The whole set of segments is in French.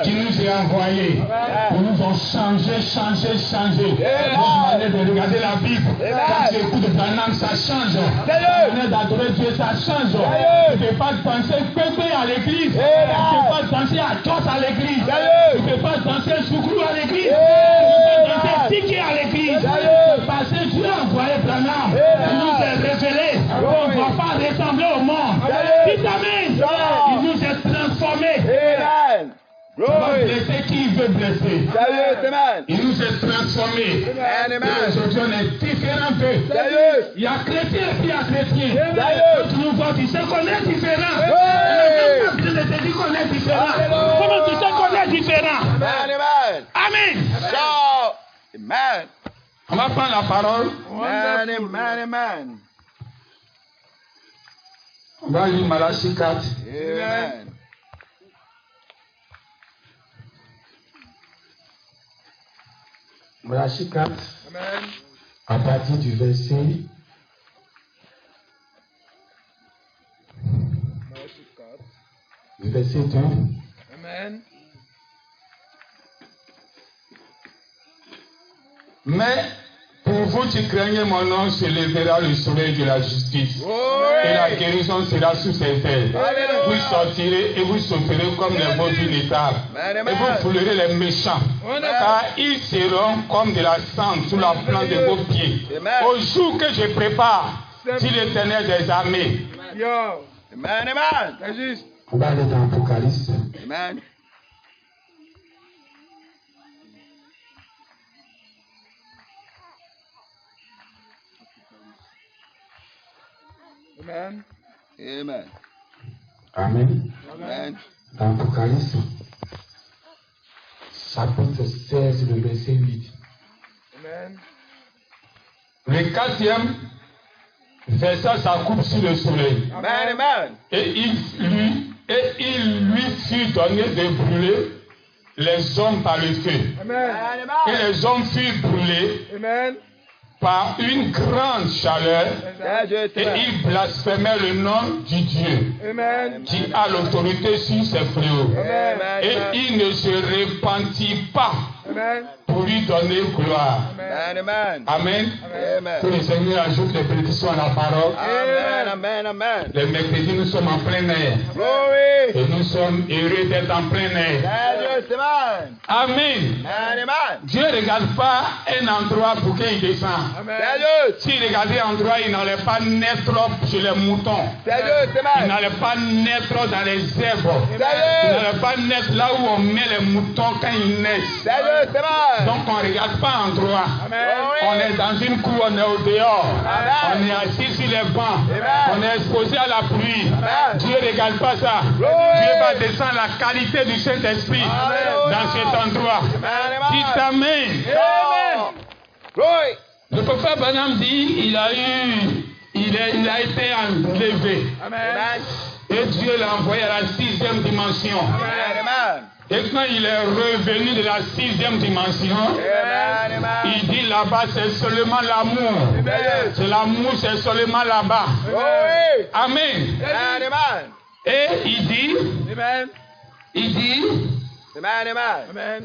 qui nous est envoyé pour nous ont changé. Notre manière de regarder la Bible, quand tu écoutes Branham, ça change. La manière d'adorer Dieu, ça change. Tu ne peux pas danser pépé à l'église. Tu ne peux pas danser à Dios à l'église. Tu ne peux pas danser soukrou à l'église. Tu ne peux pas danser ticket à l'église. Parce que Dieu a envoyé Branham. Il nous a révélé qu'on ne va pas ressembler au monde. Dites amen. Il nous a transformés. Tu vas blesser qui veut blesser. Il nous a transformés. Aujourd'hui, on est différents d'eux. Il y a chrétien et puis il y a chrétien. Quand tu nous vois, tu sais qu'on est différents. On est même pas dit qu'on est différents. Comment tu sais qu'on est différents? Amen. Amen. On va prendre la parole. Amen. On va lire Malachie 4. Amen. Malachie 4. Amen. À partir du verset. Du verset 2. Amen. Mais pour vous qui craignez mon nom, se lèvera le soleil de la justice. Et la guérison sera sous ses ailes. Vous sortirez et vous sauterez comme les veaux d'une étable. Et vous foulerez les méchants. Car ils seront comme de la cendre sous la plante de vos pieds. Au jour que je prépare, dit l'Éternel des armées. Amen. On va aller dans Apocalypse. Amen. Amen. Amen. Amen. Amen. Dans Apocalypse, chapitre 16, le verset 8. Amen. Le quatrième verset, ça coupe sur le soleil. Amen. Et il lui fut donné de brûler les hommes par le feu. Amen. Et les hommes furent brûlés Amen. par une grande chaleur. Et ils blasphémaient le nom du Dieu Amen. qui a l'autorité sur ses fléaux. Amen. Et il ne se repentit pas Amen. pour lui donner gloire. Amen. Amen. Amen. Que le Seigneur ajoute les bénédictions à la parole. Amen. Les mercredis, nous sommes en plein air. Glory. Et nous sommes heureux d'être en plein air. Amen. Amen. Amen. Dieu ne regarde pas un endroit pour qu'il descend. Amen. S'il regardait un endroit, il n'allait pas naître chez les moutons. Il n'allait pas naître dans les zèbres. Il n'allait pas naître là où on met les moutons quand ils naissent. Donc on ne regarde pas endroit. On est dans une cour, on est au dehors. On est assis sur les bancs. On est exposé à la pluie. Dieu ne regarde pas ça. Dieu va descendre la qualité du Saint-Esprit dans cet endroit. Dites Amen. Le prophète Branham dit, il a été enlevé. Et Dieu l'a envoyé à la 6e dimension. Et quand il est revenu de la 6e dimension, il dit là-bas c'est seulement l'amour. C'est l'amour, c'est seulement là-bas. Amen. Et il dit,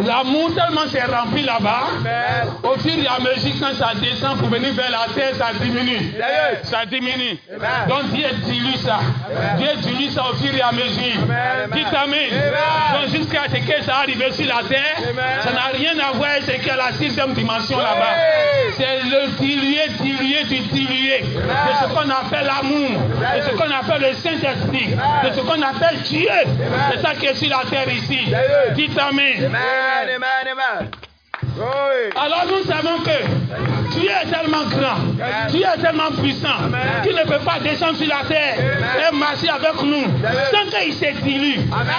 l'amour tellement s'est rempli là-bas, au fur et à mesure quand ça descend pour venir vers la terre, ça diminue. Ça diminue. Donc Dieu dilue ça. Dieu dilue ça au fur et à mesure. Dites Amen. Donc jusqu'à ce que ça arrive sur la terre, ça n'a rien à voir avec ce qu'il y a la 6e dimension là-bas. C'est le dilué du dilué. C'est ce qu'on appelle l'amour. C'est ce qu'on appelle le Saint-Esprit. C'est ce qu'on appelle Dieu. C'est ça qui est sur la terre ici. Dites Amen. Alors nous savons que Dieu est tellement grand, Dieu est tellement puissant, qu'il ne peut pas descendre sur la terre et marcher avec nous sans qu'il se dilue.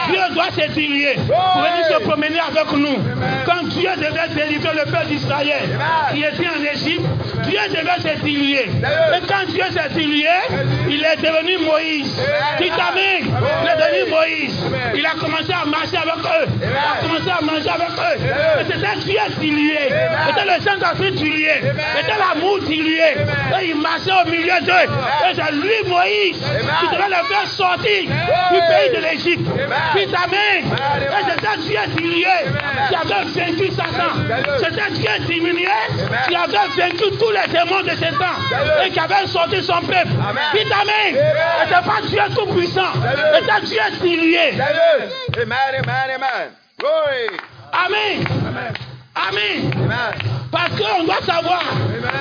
Dieu doit se diluer pour venir se promener avec nous. Quand Dieu devait délivrer le peuple d'Israël qui était en Égypte, Dieu devait se diluer. Et quand Dieu s'est dilué, il est devenu Moïse. Dites Amen. Il est devenu Moïse. Il a commencé à marcher avec eux. Il a commencé commencé à manger avec eux. Et c'était Dieu qui liait. C'était le Saint-Esprit qui liait. C'était l'amour qui liait. Et il marchait au milieu d'eux. Et c'est lui, Moïse, qui devait le faire sortir du pays de l'Égypte. Puis amen. Et c'était Dieu qui liait, qui avait vaincu Satan. C'était Dieu diminué, qui avait vaincu tous les démons de Satan. Et qui avait sorti son peuple. Puis amen. Et c'est pas Dieu tout-puissant. Et c'est Dieu qui liait. Amen, amen, amen. Glory. Amen. Amen. Parce qu'on doit savoir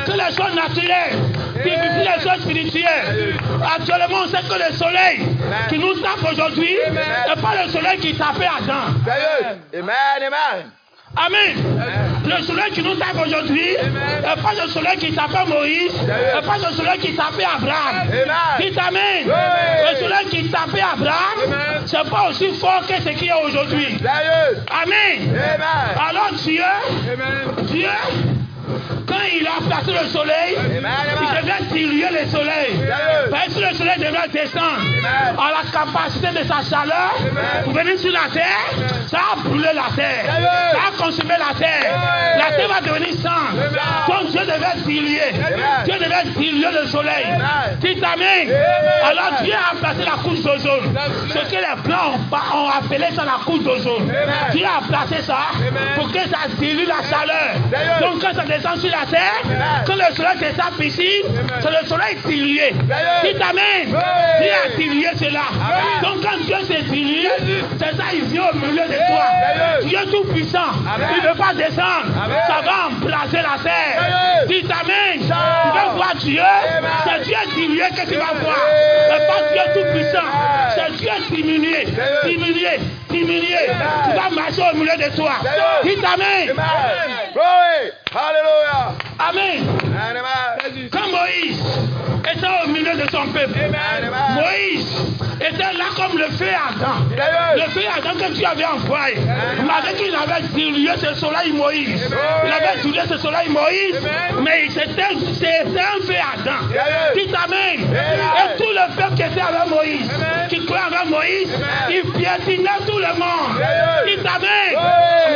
que les choses naturelles difficile les choses spirituelles. Actuellement, on sait que le soleil qui nous tape aujourd'hui n'est pas le soleil qui tapait Adam. Amen, amen. Amen. Le soleil qui nous tape aujourd'hui n'est pas le soleil qui tapait Moïse, n'est pas le soleil qui tapait Abraham. Dites amen. Le soleil qui tapait Abraham, c'est pas aussi fort que ce qu'il y a aujourd'hui. Amen. Alors Dieu, quand il a placé le soleil, il devait diluer le soleil. Parce que le soleil devait descendre à la capacité de sa chaleur pour venir sur la terre, ça a brûlé la terre, ça a consumé la terre. La terre va devenir sang. Donc Dieu devait diluer. Dieu devait diluer le soleil. Dites amen. Alors Dieu a placé la couche d'ozone. Ce que les blancs ont appelé ça la couche d'ozone. Dieu a placé ça pour que ça dilue la chaleur. Donc quand ça descend sur la terre, quand le soleil descend ici, c'est le soleil dilué. Dites amen. Dieu a dilué cela. Donc quand Dieu s'est dilué, c'est ça, il vient au milieu de toi. Dieu tout puissant, il ne veut pas descendre. Ça va embraser la terre. Dites amen. Tu veux voir Dieu, c'est Dieu dilué que tu vas voir. C'est pas Dieu tout puissant. C'est Dieu diminué. Tu vas marcher au milieu de toi. Dites amen. Alléluia. Amen. Quand Moïse était au milieu de son peuple, Moïse était là comme le feu ardent. Le feu ardent que Dieu avait envoyé. Malgré qu'il avait dilué ce soleil Moïse. Il avait dilué ce soleil Moïse, mais c'était un feu ardent. Dites amen. Et tout le peuple qui était avec Moïse, qui croyait avec Moïse, il piétinait tout le monde. Dites amen.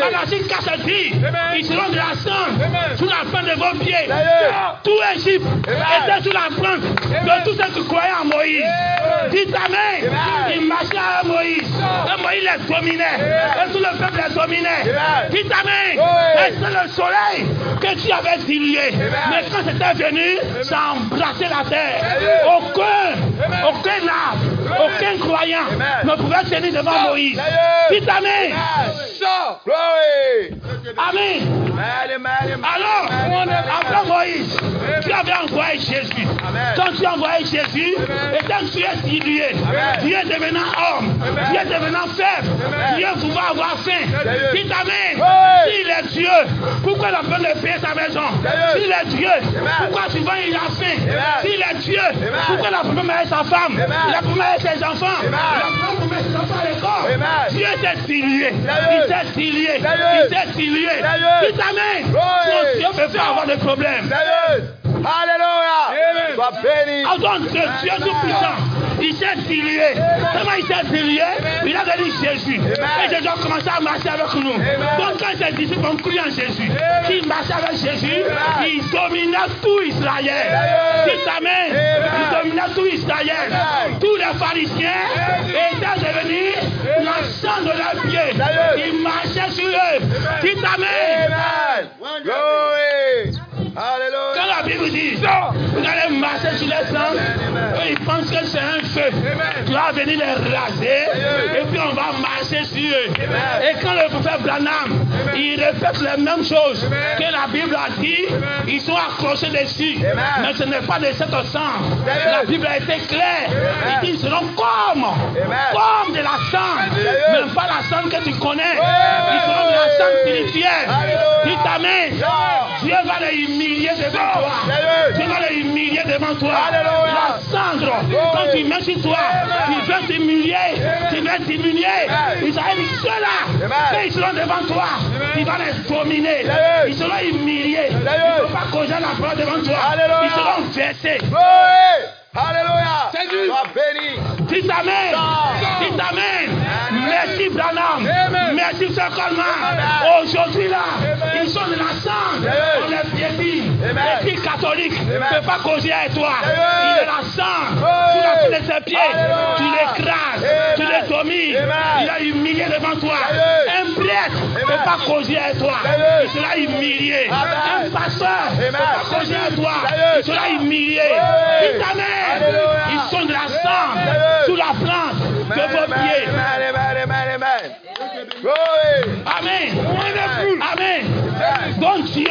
Malachi 4 dit, ils seront de la cendre sous la plante de vos pieds. Tout Égypte était sous la plante de tous ceux qui croyaient en Moïse. Dites amen. Il marchait à Moïse. Et Moïse les dominait. Et tout le peuple les dominait. Dites amen. Et c'est le soleil que tu avais dilué. Mais quand c'était venu, ça a embrassé la terre. Aucun arbre, aucun croyant ne pouvait tenir devant Moïse. Dites amen. Amen. Alors, après Moïse, tu avais envoyé Jésus. Quand tu as envoyé Jésus, et quand tu es dilué, Dieu devenant homme, Dieu devenant faible, Dieu pouvait avoir faim. Dites amen. S'il est Dieu, pourquoi il a besoin de payer sa maison? S'il est Dieu, pourquoi souvent il a faim? S'il est Dieu, pourquoi il a besoin de mettre sa femme? Il a besoin de mettre ses enfants. Il a besoin de mettre ses enfants à l'école. Dieu s'est dilué. Il s'est dilué. Il s'est dilué. Dites amen. Dieu peut faire avoir des problèmes. Alléluia. Donc Dieu est tout puissant. Il s'est dilué. Comment il s'est dilué? Il a donné Jésus. Et Jésus a commencé à marcher avec nous. Donc quand ses disciples ont cru en Jésus, qu'il marchait avec Jésus, il dominait tout Israël. Dites amen. Il dominait tout Israël. Tous les pharisiens étaient devenus le sang de leurs pieds. Il marchait sur eux. Dites amen. Alléluia. Quand la Bible dit, vous allez marcher sur les sangs, ils pensent que c'est un feu. Tu vas venir les raser, et puis on va marcher sur eux. Et quand le prophète Branham, il répète les mêmes choses que la Bible a dit, ils sont accrochés dessus. Mais ce n'est pas de cette sang. La Bible a été claire. Il dit, ils seront comme de la sang. Même pas la sang que tu connais. Ils seront de la sang spirituelle. Dites amen. Dieu va les humilier devant toi. Dieu va les humilier devant toi. La cendre, quand tu mets sur toi, tu veux t'humilier, tu veux diminuer. Israël, ceux-là, ils seront devant toi. Tu vas les dominer. Ils seront humiliés. Il ne faut pas causer la parole devant toi. Ils seront versés. Alléluia. Dites amen. Dites amen. Mais Merci Branham. Merci Frère Coleman. Aujourd'hui là, ils sont de la sang. On les piétine. L'Église catholique ne peut pas causer avec toi. Il est la sang. Tu l'as fait de ses pieds. Tu l'écrases. Tu les domines. Il a humilié devant toi. Un prêtre ne peut pas causer avec toi. Il sera humilié. Un pasteur ne peut pas causer avec toi. Il sera humilié. Amen. Ils sont de la sang sous la plante de vos pieds. Amen. Amen. Donc Dieu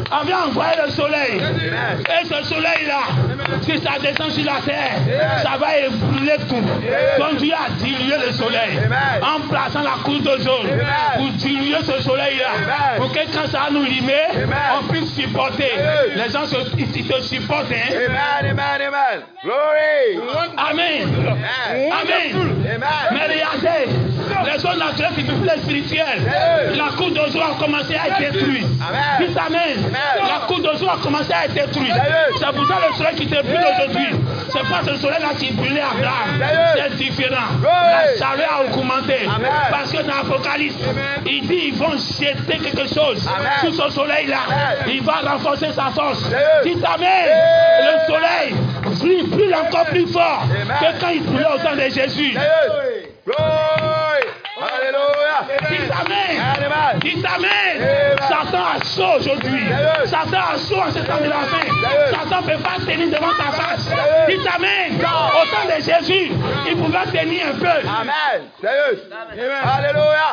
avait envoyé le soleil. Et ce soleil-là, si ça descend sur la terre, ça va brûler tout. Donc Dieu a dilué le soleil en plaçant la couche d'ozone pour diluer ce soleil-là. Pour que quand ça nous limer, on puisse supporter. Les gens te supportent. Amen. Amen. Mais regardez, les zones naturelles qui peuvent les spirituelles, la couche d'ozone a commencé à être détruite. Dites amen. La couche d'ozone a commencé à être détruite. C'est pour ça le soleil qui te brûle aujourd'hui. C'est pas ce soleil-là qui brûlait Abraham. C'est différent. La chaleur a augmenté. Parce que dans l'Apocalypse, il dit ils vont jeter quelque chose sur ce soleil-là. Il va renforcer sa force. Dites amen. Le soleil brûle encore plus fort que quand il brûlait au temps de Jésus. Alléluia. Dites amen. Dites amen. Satan a chaud aujourd'hui. Satan a chaud en ce temps de la fin. Satan ne peut pas tenir devant ta face. Dites amen. Au temps de Jésus, il pouvait tenir un peu. Amen. Alléluia.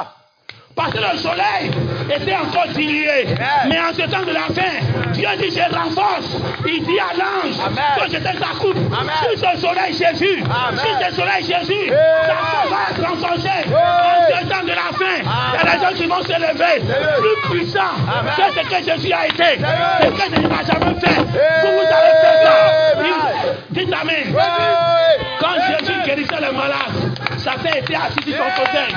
Parce que le soleil était encore dilué. Mais en ce temps de la fin, Dieu dit je renforce. Il dit à l'ange que j'étais sa coupe. Sur ce soleil Jésus, sur ce soleil Jésus, ta force va être renforcée. En ce temps de la fin, il y a des gens qui vont se lever plus puissants. C'est ce que Jésus a été. C'est ce que Jésus n'a jamais fait. Vous allez faire ça. Dites amen. Quand Jésus guérissait les malades, Satan était assis sur son fauteuil.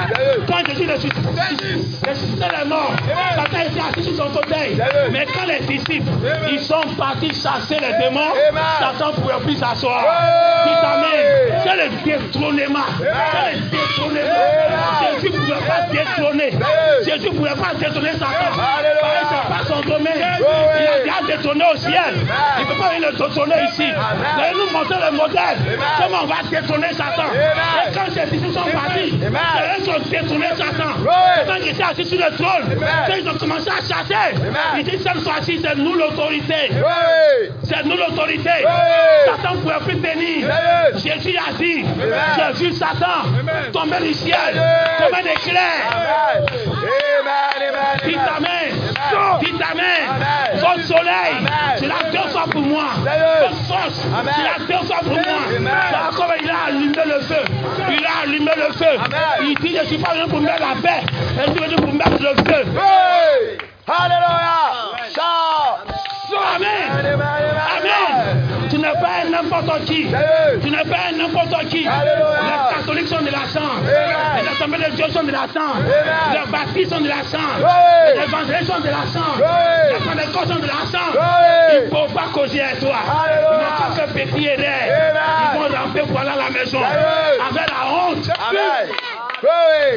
Quand Jésus ressuscitait les morts, Satan était assis sur son fauteuil. Mais quand les disciples, ils sont partis chasser les démons, Satan ne pouvait plus s'asseoir. Dites amen. C'est le détrônement. C'est le détrônement. Jésus ne pouvait pas détrôner. Jésus ne pouvait pas détrôner Satan. C'est pas son domaine. Il a déjà détrôné au ciel. Il ne peut pas venir le détrôner ici. Vous allez nous montrer le modèle. Comment on va détrôner Satan. Et quand ces disciples sont partis, ils ont détrôné Satan. Quand ils étaient assis sur le trône, quand ils ont commencé à chasser, ils disent cette fois-ci, c'est nous l'autorité. C'est nous l'autorité. Satan ne pouvait plus tenir. Jésus a dit, j'ai vu Satan tomber du ciel comme un éclair. Dites amen. Dites amen. Votre soleil, c'est la deux fois pour moi. Votre force, c'est la deux fois pour moi. C'est comme il a allumé le feu. Il a allumé le feu. Il dit, je ne suis pas venu pour mettre la paix. Je suis venu pour mettre le feu. Alléluia. Amen. Amen. Tu n'es pas un n'importe qui. Tu n'es pas un n'importe qui. Les catholiques sont de la sang. Les assemblées de Dieu sont de la sang. Les baptistes sont de la sang. Les évangélistes sont de la sang. Les pentecôtes sont de la sang. Il ne faut pas causer à toi. Ils n'ont pas fait petit erreur. Ils vont ramper pour aller à la maison avec la honte.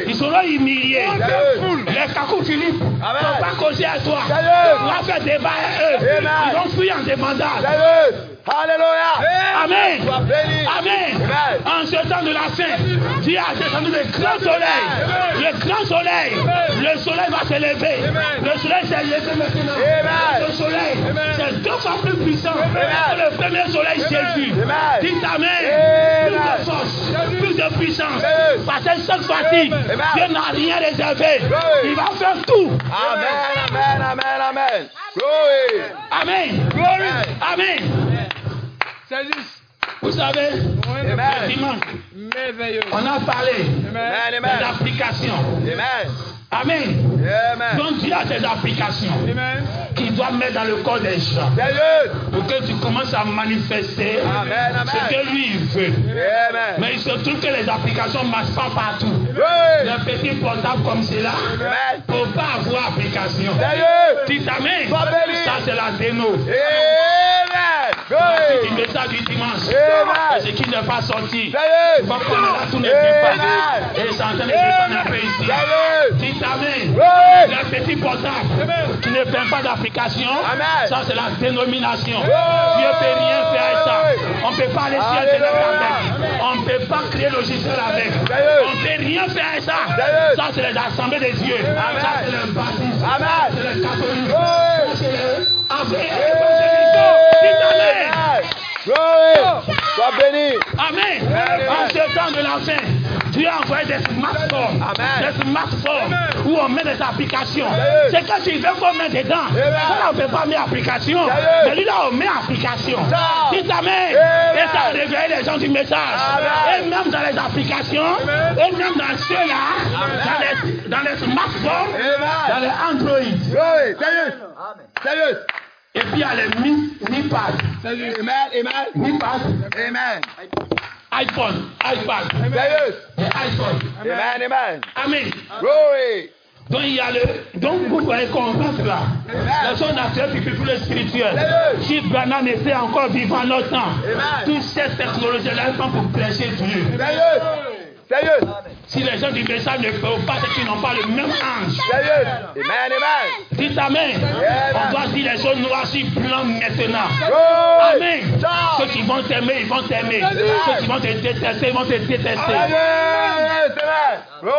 Ils seront humiliés. Les Kakou Philippe ne vont pas causer à toi. Tu vas faire débat à eux. Ils vont fuir en demandant. Alléluia. Amen. Amen. En ce temps de la fin, Dieu a descendu le grand soleil. Le grand soleil. Le soleil va se lever. Le soleil s'est levé maintenant. Le soleil, c'est deux fois plus puissant que le premier soleil Jésus. Dites amen. Plus de force, plus de puissance. Parce que cette fois-ci, Dieu n'a rien réservé. Il va faire tout. Amen. Amen. Amen. Amen. Glory. Amen. Amen. C'est juste. Vous savez, dimanche, on a parlé des applications. Amen. Donc Dieu a des applications qu'il doit mettre dans le corps des gens pour que tu commences à manifester ce que lui il veut. Mais il se trouve que les applications ne marchent pas partout. Les petits portables comme cela ne peuvent pas avoir application. Dites amen. Ça c'est la déno. Glory. Du message du dimanche. Amen. Et ce qui n'est pas sorti. Sérieux. Faut qu'on est là, tout n'est pas. Amen. Et c'est en train de descendre un peu ici. Sérieux. Dites Amen. Oui. Le petit portable qui ne fait pas d'application, Amen. ça c'est la dénomination. Oui. Dieu ne peut rien faire avec ça. On ne peut pas aller sur Internet Alléluia. avec. On ne peut pas créer le logiciel avec. Sérieux. On ne peut rien faire avec ça. Sérieux. Ça c'est les assemblées de Dieu. Amen. Ça c'est le baptisme. Amen. C'est le catholique. Oui. Ça c'est le évangélisation. Dites Amen. Glory. Sois béni. Amen. En ce temps de la fin, Dieu a envoyé des smartphones. Amen. Des smartphones où on met des applications. Sérieux. C'est quand tu veux qu'on mette dedans. Amen. Ça là, on ne peut pas mettre application. Sérieux. Mais lui là, on met application. Ça. Dites Amen. Amen. Et ça réveille les gens du message. Amen. Et même dans les applications, et même dans ceux-là, dans les smartphones, dans Amen. les Android. Glory. Sérieux. Sérieux. Et puis il y a les Mi Pad. Amen. Amen. Mi Pad, Amen. iPhone, iPad, Sérieux. et iPhone. Amen. Amen. Amen. Glory. Donc il y a donc vous voyez qu'on rentre là. Les choses naturelles puis plus le spirituel. Sérieux. Si Branham était encore vivant longtemps, Amen. toutes ces technologies-là sont pour prêcher Dieu. Sérieux. Sérieux. Si les gens du message ne peuvent pas, c'est qu'ils n'ont pas le même ange. Sérieux. Amen. Amen. Dites Amen. Amen. On doit dire les choses noires sur blanc maintenant. Glory. Amen. Ciao. Ceux qui vont t'aimer, ils vont t'aimer. Ceux qui vont te détester, ils vont te détester. Amen. Glory.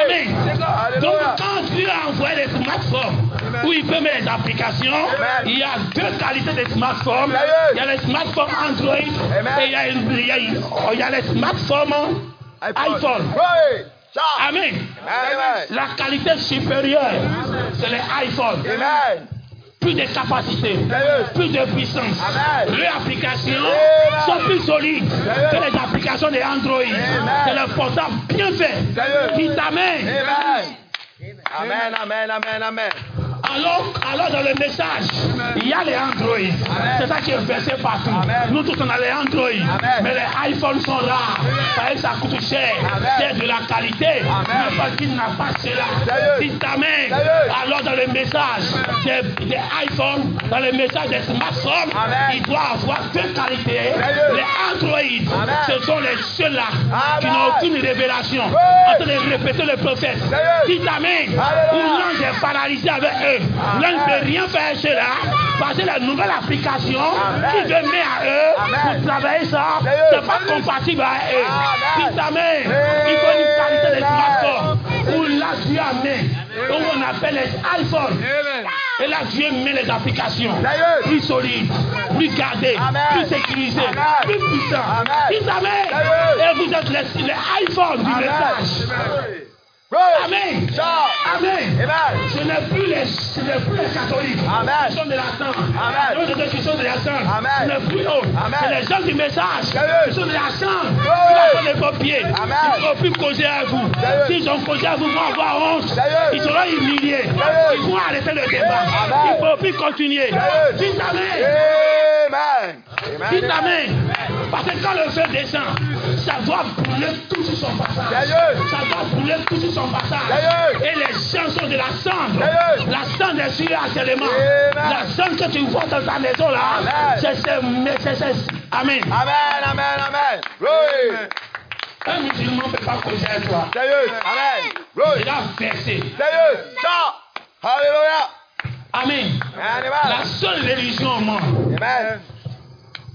Amen. Donc Alléluia. quand Dieu a envoyé les smartphones où il peut mettre les applications, Amen. il y a deux qualités de smartphones. Sérieux. Il y a les smartphones Android Amen. et il y a les smartphones iPhone. Glory. Ciao. Amen. Amen. La qualité supérieure, c'est les iPhones. Amen. Plus de capacité, Sérieux. plus de puissance. Amen. Les applications Amen. sont plus solides Sérieux. que les applications de Android. Amen. C'est le portable bien fait. Sérieux. Qui t'amène. Amen. Amen. Amen. Amen. Amen. Alors dans le message, il y a les Android. C'est ça qui est versé partout. Amen. Nous tous on a les Android. Amen. Mais les iPhones sont rares. Parce que ça coûte cher. Amen. C'est de la qualité. Amen. Mais parce qu'il n'a pas cela. Sérieux. Il t'amène. Sérieux. Alors dans le message des iPhones, dans le message des smartphones, Amen. il doit avoir deux qualités. Sérieux. Les Android, Amen. ce sont les ceux-là qui Amen. n'ont aucune révélation. Oui. En train de répéter le prophète. Sérieux. Qui t'amène. Alléluia. Où l'ange est paralysé avec eux. L'un ne peut rien faire cela parce que la nouvelle application Amen. qui veut mettre à eux Amen. pour travailler ça, Sérieux. c'est pas compatible avec eux. Amen. Qui t'amène. Il faut une qualité de smartphone où là Dieu amène, où on appelle les iPhones. Et là Dieu met les applications Sérieux. plus solides, plus gardées, Amen. plus sécurisées, Amen. plus puissantes. Amen. Qui t'amène. Sérieux. Et vous êtes les iPhones du Amen. message. Glory. Amen. Ciao. Amen. Amen. Ce n'est plus les catholiques Amen. qui sont de la sang. Amen. Ce sont ceux qui sont de la sang. Amen. Ce n'est plus eux. Amen. C'est les gens du message. Sérieux. Qui sont de la sang. Oui. Qui sont des copiers. Amen. Ils ne vont plus causer à vous. Sérieux. S'ils ont causé à vous, ils vont avoir honte. Sérieux. Ils seront humiliés. Sérieux. Ils vont arrêter le débat. Amen. Il ne faut plus continuer. Sérieux. Dites Amen. Amen. Dites Amen. Amen. Parce que quand le feu descend, ça doit brûler tout sur son passage. Sérieux. Ça doit brûler tout sur son passage. Sérieux. Et les gens sont de la cendre. Sérieux. La cendre est sur actuellement. Amen. La cendre que tu vois dans ta maison là, Amen. c'est Amen. Amen. Amen. Amen. Glory. Un musulman ne peut pas causer à toi. Sérieux. Amen. Glory. Il a versé. Sérieux. Ciao. Alléluia. Amen. Amen. La seule religion au monde Amen.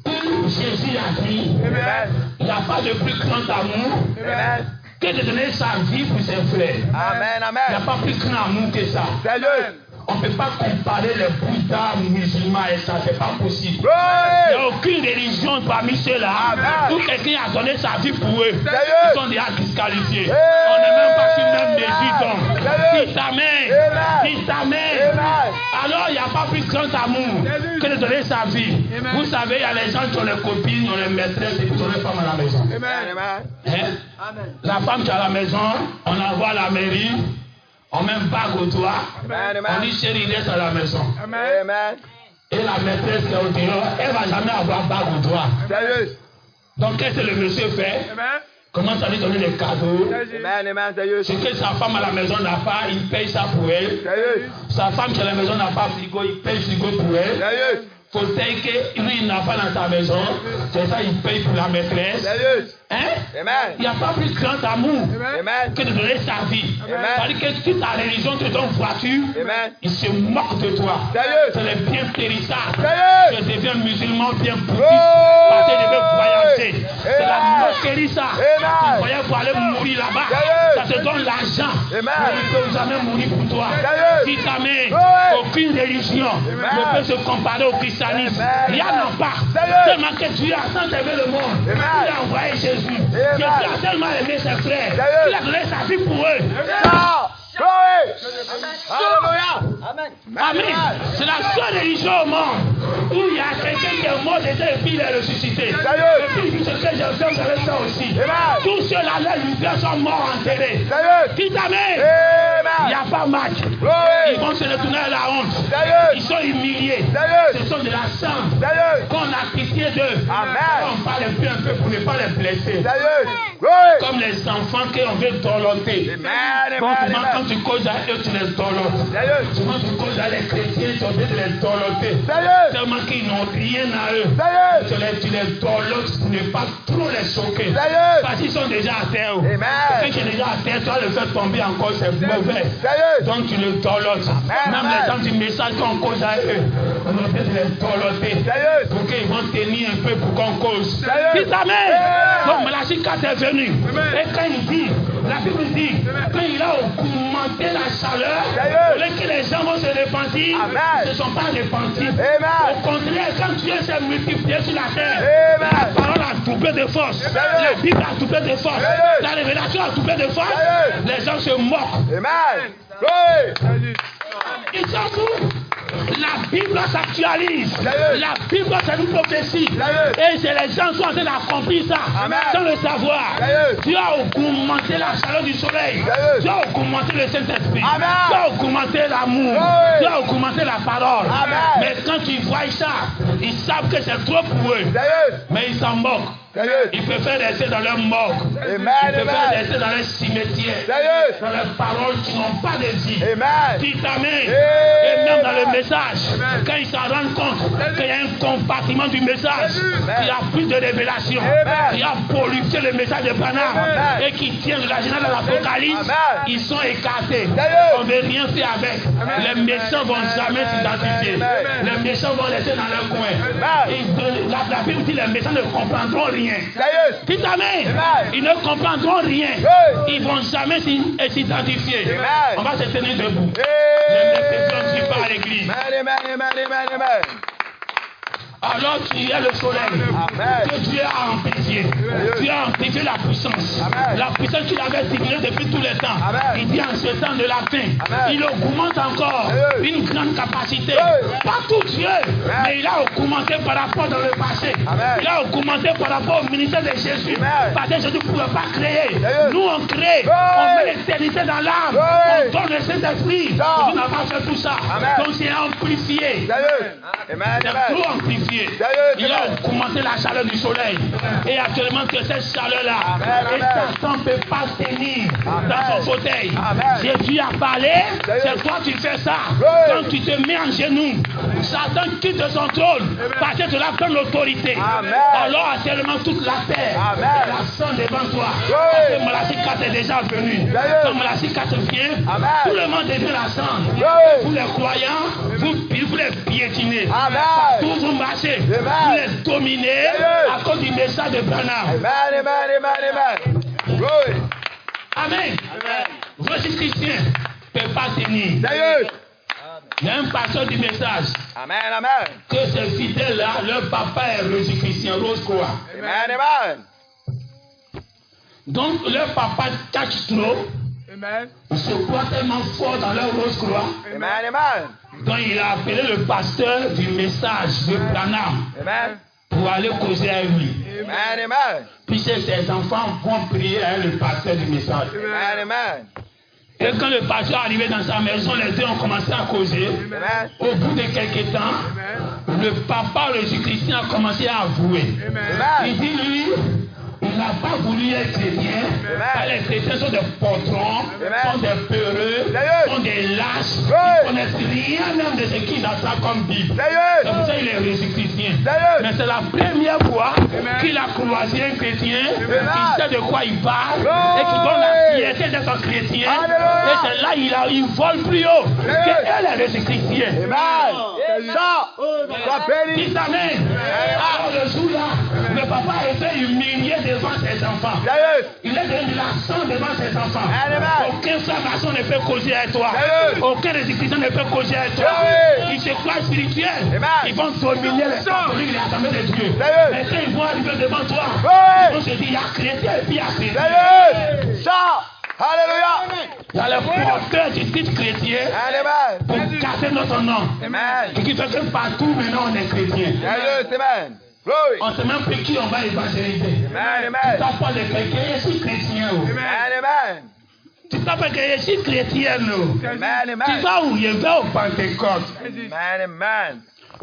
où Jésus a dit, Amen. il n'y a pas de plus grand amour Amen. que de donner sa vie pour ses frères. Amen. Il n'y a Amen. pas plus grand amour que ça. Sérieux. On ne peut pas comparer les Bouddhas musulmans et ça, c'est pas possible. Il n'y Glory. a aucune religion parmi ceux-là Amen. où quelqu'un a donné sa vie pour eux. Sérieux. Ils sont déjà disqualifiés. Hey. On n'est même pas sur le même mesure. Donc, Sérieux. dis Amen. Amen. Dis Amen. Amen. Alors, il n'y a pas plus grand amour que de donner sa vie. Vous savez, il y a les gens qui ont les copines, qui ont les maîtresses et qui ont les femmes à la maison. Amen. Amen. Hein? La femme qui est à la maison, on envoie à la mairie, on met un bague au doigt, Amen. on Amen. dit chérie, reste à la maison. Amen. Et la maîtresse qui est au dehors, elle ne va jamais avoir bague au doigt. Sérieux. Donc, qu'est-ce que le monsieur fait? Commence à lui donner des cadeaux. Amen. Amen. Sérieux. Ce que sa femme à la maison n'a pas, il paye ça pour elle. Sérieux. Sa femme qui est à la maison n'a pas frigo, il paye frigo pour elle. Sérieux. fauteuil qu'il n'a pas dans sa maison, c'est ça, il paye pour la maîtresse. Sérieux. Hein? Amen. Il n'y a pas plus grand amour Amen. que de donner sa vie. Amen. C'est-à-dire que si ta religion te donne voiture, Amen. il se moque de toi. Sérieux. C'est les biens périssables. Sérieux. Je deviens musulman bien bouddhiste Oh. parce que je veux voyager. C'est la Amen. moquerie ça. Amen. Tu voyais pour aller mourir là-bas. Sérieux. Ça te donne l'argent. Amen. Mais il ne peut jamais mourir pour toi. Sérieux. Si ta mère, Oui. aucune religion ne peut se comparer au christianisme. Amen. Il y en a pas. Sérieux. Tellement que Dieu a tant aimé le monde. Amen. Il a envoyé Jésus. Amen. Jésus a tellement aimé ses frères. Sérieux. Il a donné sa vie pour eux. Ah. Glory. Alléluia. Amen. C'est la seule religion au monde où il y a quelqu'un qui est mort déjà et puis il est ressuscité. Sérieux. Et puis il dit ce que j'ai fait, vous avez ça aussi. Amen. Tous ceux-là, leurs lutteurs sont morts enterrés. Sérieux. Qui t'amène? Il n'y Amen. a pas match. Glory. Ils vont se retourner à la honte. Sérieux. Ils sont humiliés. Sérieux. Ce sont de la sang Sérieux. qu'on a pitié d'eux. Amen. On parle un peu pour ne pas les blesser. Sérieux. Glory. Comme les enfants qu'on veut dorloter. Amen. Donc, Amen. souvent, quand Amen. tu causes à eux, tu les dorlotes. Sérieux. Souvent, tu causes à les chrétiens, tu as envie de les dorloter. Sérieux. Tellement qu'ils n'ont rien à eux. Sérieux. Tu les dorlotes pour ne pas trop les choquer. Sérieux. Parce qu'ils sont déjà à terre. Amen. Quelqu'un qui est déjà à terre, tu vas le faire tomber encore, c'est mauvais. Sérieux. Donc tu le dorlotes. Même Amen. les gens du message qu'on cause à eux, on a envie de les dorloter. Sérieux. Pour qu'ils vont tenir un peu pour qu'on cause. Sérieux. Dis Amen. Amen. Donc Malachie 4 est venu. Et quand il dit, la Bible dit, quand il a augmenté la chaleur, Sérieux. au lieu que les gens vont se repentir, Amen. ils ne se sont pas repentis. Amen. Au contraire, quand Dieu s'est multiplié sur la terre, Amen. la parole a doublé de force. Sérieux. La Bible a doublé de force. Sérieux. La révélation a doublé de force. Sérieux. Les gens se moquent. Amen. Glory. Ils s'en foutent. La Bible s'actualise. Sérieux. La Bible c'est une prophétie. Sérieux. Et c'est les gens qui sont en train d'accomplir ça Amen. sans le savoir. Sérieux. Tu as augmenté la chaleur du soleil. Sérieux. Tu as augmenté le Saint-Esprit. Amen. Tu as augmenté l'amour. Oui. Tu as augmenté la parole. Amen. Mais quand ils voient ça, ils savent que c'est trop pour eux. Sérieux. Mais ils s'en moquent. Sérieux. Ils préfèrent rester dans leur morgue. Amen. Ils préfèrent Amen. rester dans leur cimetière. Sérieux. Dans leurs paroles qui n'ont pas de vie. Amen. Dis Amen. Amen. Et même dans le message, quand ils s'en rendent compte qu'il y a un compartiment du message, qui a plus de révélation, Amen. qui a pollué le message de Branham Amen. et qui tient la générale de l'Apocalypse, Amen. ils sont écartés. Sérieux. On ne veut rien faire avec. Les méchants vont jamais s'identifier. Amen. Les méchants vont rester dans leur coin. Amen. La Bible dit les méchants ne comprendront rien. Sérieux. Dis Amen. Amen. Ils ne comprendront rien. Oui. Ils ne vont jamais s'identifier. Amen. On va se tenir debout. Hey. Je ne suis pas à l'église. Amen. Amen. Amen. Amen. Amen. Alors tu es le soleil. Amen. Que Dieu a amplifié. Dieu a amplifié la puissance. Amen. La puissance qu'il avait stimulée depuis tout le temps. Amen. Il dit en ce temps de la fin. Amen. Il augmente encore Amen. une grande capacité. Amen. Pas tout Dieu, mais il a augmenté par rapport dans le passé. Amen. Il a augmenté par rapport au ministère de Jésus. Amen. Parce que Jésus ne pouvait pas créer. Amen. Nous on crée. Amen. On met l'éternité dans l'âme. Amen. On donne le Saint-Esprit. Non. Jésus n'a pas fait tout ça. Amen. Donc c'est amplifié. Sérieux. Amen. C'est Amen. trop amplifié. Sérieux, Il a augmenté la chaleur du soleil. Et actuellement que cette chaleur-là, Amen, et amen. Satan ne peut pas tenir Amen. dans son fauteuil. Amen. Jésus a parlé, Sérieux. c'est toi qui fais ça. Oui. Quand tu te mets en genoux, Satan quitte son trône parce que tu l'as pris l'autorité. Amen. Alors actuellement toute la terre, Amen. la sent devant toi. Oui. Parce que Malachie 4 est déjà venu. Sérieux. Quand Malachie 4 vient, Amen. tout le monde devient la cendre. Oui. Vous les croyants, vous les piétinez. Amen. Partout vous marchez, Amen. vous les dominez Sérieux. à cause du message de Branham. Amen. Amen. Amen. Amen. Glory. Amen. Vous aussi chrétiens ne peut pas tenir. Sérieux. Il y a un pasteur du message Amen. Amen. que ces fidèles-là, leur papa est Rosie Christian Rose-Croix. Amen. Amen. Donc leur papa cache trop. Amen. Ils se croient tellement fort dans leur Rose-Croix. Amen. Amen. Donc il a appelé le pasteur du message de Branham Amen. pour aller causer avec lui. Amen. Amen. Puis ses enfants vont prier avec le pasteur du message. Amen. Amen. Et quand le pasteur est arrivé dans sa maison, les deux ont commencé à causer. Amen. Au bout de quelques temps, le papa, le Jésus-Christ, a commencé à avouer. Il Amen. dit, lui, il n'a pas voulu être chrétien. Les chrétiens sont des patrons, Amen. sont des peureux, Sérieux. sont des lâches, sages, Oui. ils connaissent rien même de ce qu'ils attrapent comme Bible. C'est Sérieux. pour ça qu'il est reçu chrétien. Sérieux. Mais c'est la première fois qu'il a croisé un chrétien qui sait de quoi il parle et qui donne la fierté d'être un chrétien. Alléluia. Et c'est là il vole plus haut qu'elle est reçu chrétien. Amen. Ça. Sois béni. Dis amen. Alors le jour-là, le papa était humilié devant ses enfants. Sérieux. Il est devenu lassant devant ses enfants. Amen. Aucun frère-maçon ne peut causer avec toi. Sérieux. Aucun résicriteur ne peut causer avec toi. Sérieux. Ils se croient spirituels. Amen. Ils vont dominer les catholiques et les assemblées de Dieu. Sérieux. Mais quand ils vont arriver devant toi, Oui. ils vont se dire, il y a chrétien et puis il y a chrétien. Sérieux. Ça. Alléluia. Il y a le porteur du titre chrétien Amen. pour casser notre nom. Amen. Ce qui fait que partout maintenant on est chrétien. Sérieux. Amen. Glory. On ne sait même plus qui on va évangéliser. Amen. Tu Amen. t'as pas de chrétien, je suis chrétien. Oh. Amen. Tu t'as pas que je suis chrétien. Oh. Amen. Tu Amen. vas où? Je vais au Pentecôte. Amen.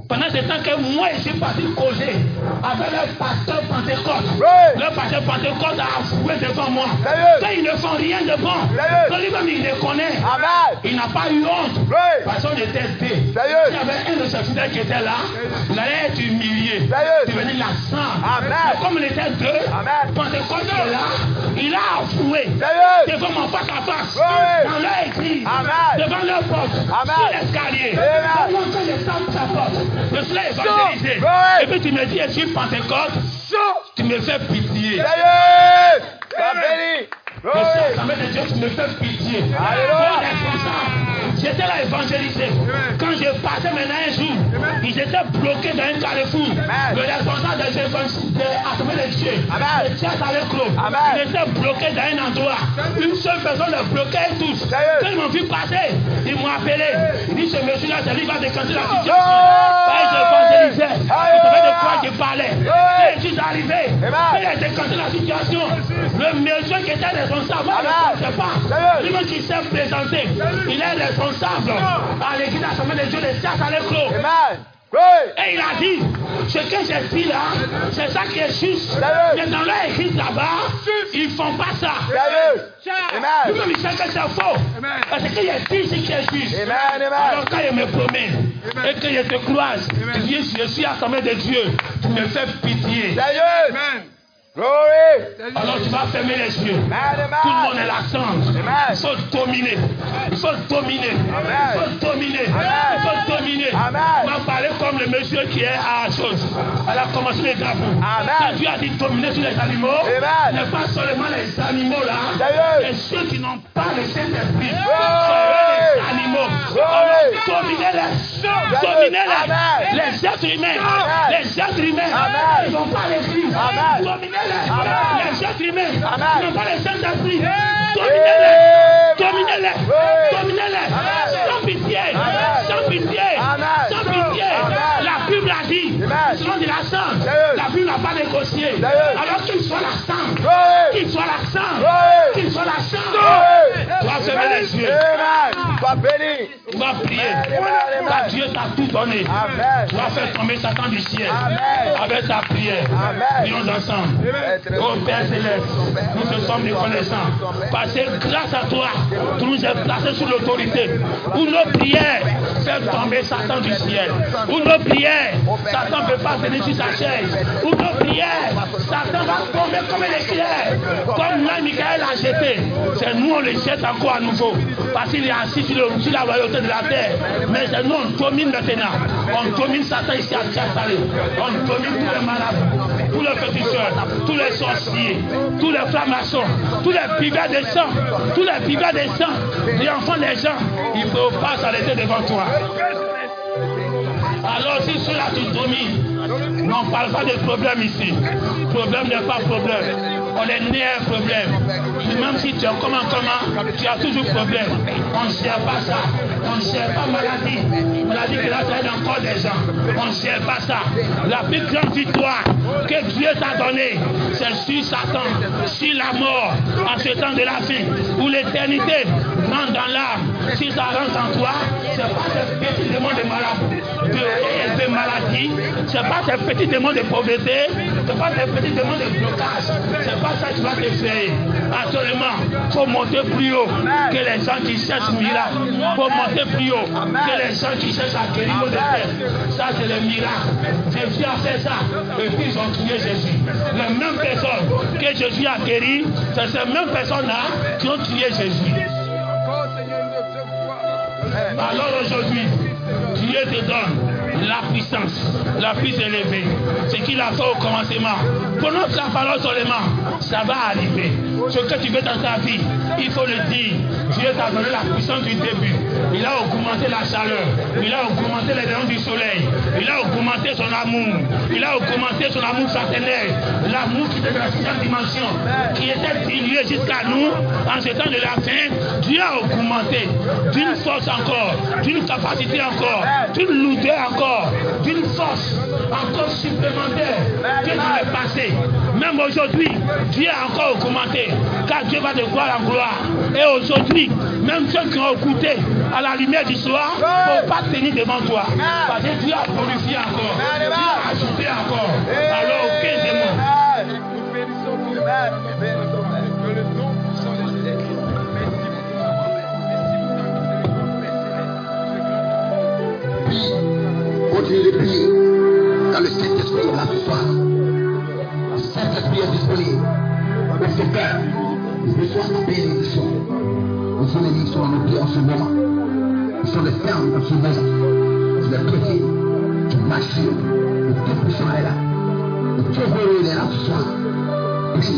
Pendant ce temps que moi, je suis parti causer avec le pasteur Pentecôte. Oui. Le pasteur Pentecôte a avoué devant moi. Sérieux. Que ils ne font rien de bon. Sérieux. Que lui-même, il les connaît. Amen. Il n'a pas eu honte. Oui. Parce qu'on était deux. Sérieux. Il y avait un de ses fidèles qui était là. Il allait être humilié. Sérieux. Devenir lassant. Amen. Mais comme il était deux, Amen. Pentecôte est là. Il a avoué. Sérieux. Devant mon face à face. Oui. Dans leur église. Amen. Devant leur porte. Amen. Sur l'escalier. Amen. Devant que les femmes s'apportent. Je suis là évangélisé. Oui. Et puis tu me dis, je suis Pentecôte. Tu me fais pitié. Sérieux. Sois béni. Je Glory. suis la main de Dieu, tu me fais pitié. Alléluia. Bon responsable. J'étais là évangélisé. Quand je partais maintenant un jour, ils étaient bloqués dans un carrefour. Amen. Le responsable de l'Assemblée de Dieu, Amen. le théâtre avec clos, Amen. ils étaient bloqués dans un endroit. Une seule personne les bloquait tous. Sérieux. Quand ils m'ont vu passer, ils m'ont appelé. Ils disent, ce monsieur-là, c'est lui qui va décanter la situation. Oh. Quand j'évangélisais, ils savaient de quoi je parlais. Oui. Quand je suis arrivé, Amen. quand il a décanté la situation, le monsieur qui était responsable, moi, je ne sais pas. Sérieux. Lui-même qui s'est présenté, il est responsable à l'église d'Assemblée de Dieu de Théâtre à l'éclos. Amen. Glory. Et il a dit, ce que j'ai dit là, c'est ça qui est juste. Sérieux. Mais dans leur église là-bas, ils ne font pas ça. Sérieux. Amen. Lui-même, il sait que c'est faux. Parce qu'il y a dit ici qui est juste. Amen. Alors Amen. quand il me promène et que je te croise, tu dis, je suis Assemblée de Dieu, tu me fais pitié. Sérieux. Glory. Alors tu vas fermer les yeux. Amen. Tout le monde est l'attente. Amen. Il faut dominer. Il faut dominer. Amen. Il faut dominer. Amen. Il faut dominer. Amen. On va parler comme le monsieur qui est à la chose. Elle a commencé les drapeaux. Amen. Quand Dieu a dit dominer sur les animaux, Amen. ce n'est pas seulement les animaux là. Sérieux. Et ceux qui n'ont pas le Saint-Esprit. Oui. C'est les animaux. Oui. Alors dominez-les. Dominez-les. Amen. Les êtres humains. Amen. Les êtres humains. Amen. Ils n'ont pas l'Esprit. Amen. Dominez-les. Amen. Les êtres humains. Amen. Ils n'ont pas le Saint-Esprit. Amen. Dominez-les. Dominez-les. Oui. Dominez-les. Amen. Sans pitié. Amen. Sans pitié. Amen. Sans pitié. Amen. La Bible a dit. Amen. Selon de la sang. Sérieux. La Bible n'a pas négocié. Sérieux. Alors qu'il soit la sang. Glory. Qu'il soit la sang. Oui. Qu'il soit la sang. Glory. Tu vas fermer les yeux. Amen. Sois béni. Tu vas prier. Amen. Car Dieu t'a tout donné. Amen. Tu vas faire tomber Satan du ciel. Amen. Avec ta prière. Amen. Prions ensemble. Ô Père Céleste, nous te sommes reconnaissants. Parce que grâce à toi, tu nous as placés sous l'autorité. Où nos prières font tomber Satan du ciel. Où nos prières, Satan ne peut pas venir sur sa chaise. Où nos prières, Satan va tomber comme un éclair. Comme là, Michael a jeté. C'est nous, on le jette encore à nouveau. Parce qu'il est assis sur la royauté de la terre. Mais c'est nous, on domine maintenant. On domine Satan ici à Tchassale. On domine tous les malades, tous les féticheurs, tous les sorciers, tous les francs-maçons, tous les pivets des sang, tous les pivets des sang, les enfants des gens. Il ne faut pas s'arrêter devant toi. Alors si cela tu domines, on ne parle pas de problème ici. Problème n'est pas problème. On est né à un problème. Même si tu es comment, tu as toujours problème. On ne sert pas ça. On ne sert pas maladie. Maladie qui là, c'est dans le corps des gens. On ne sert pas ça. La plus grande victoire que Dieu t'a donnée, c'est sur Satan, sur la mort, en ce temps de la fin, où l'éternité rentre dans l'âme. Si ça rentre en toi, ce n'est pas ces petits démons de maladie, ce n'est pas ces petits démons de pauvreté, ce n'est pas ces petits démons de blocage, ce n'est pas ça qui va te faire. Absolument, il faut monter plus haut que les gens qui cherchent miracle. Il faut monter plus haut que les gens qui cherchent à guérir nos défaits. Ça, c'est le miracle. Jésus a fait ça et puis ils ont tué Jésus. Les mêmes personnes que Jésus a guéri, c'est ces mêmes personnes-là qui ont tué Jésus. Alors aujourd'hui, Dieu te donne la puissance élevée. Ce qu'il a fait au commencement. Prononce la parole seulement, ça va arriver. Ce que tu veux dans ta vie, il faut le dire. Dieu t'a donné la puissance du début. Il a augmenté la chaleur. Il a augmenté les rayons du soleil. Il a augmenté son amour. Il a augmenté son amour fraternel. L'amour qui était de la 6e dimension, qui était dilué jusqu'à nous, en ce temps de la fin, Dieu a augmenté d'une force encore, d'une capacité encore, d'une lourdeur encore, d'une force encore supplémentaire que dans le passé. Même aujourd'hui, Dieu a encore augmenté, car Dieu va te voir en gloire. Et aujourd'hui, même ceux qui ont écouté à la lumière du soir ne vont pas tenir devant toi. Parce que Dieu a glorifié encore, Dieu a ajouté encore. Alors, aucun démon. Nous bénissons ton nom. Que le nom puissant de Jésus. Continue de prier dans le Saint-Esprit là ce soir. Le Saint-Esprit est disponible. Avec ce cœur, nous reçoit la bénédiction. Nous sommes les bénédictions à nos pieds en ce moment. Nous sommes les fermes en ce moment. C'est les petits qui marchent. Le Tout-Puissant est là. Le Tout-Puissant est là ce soir. Merci.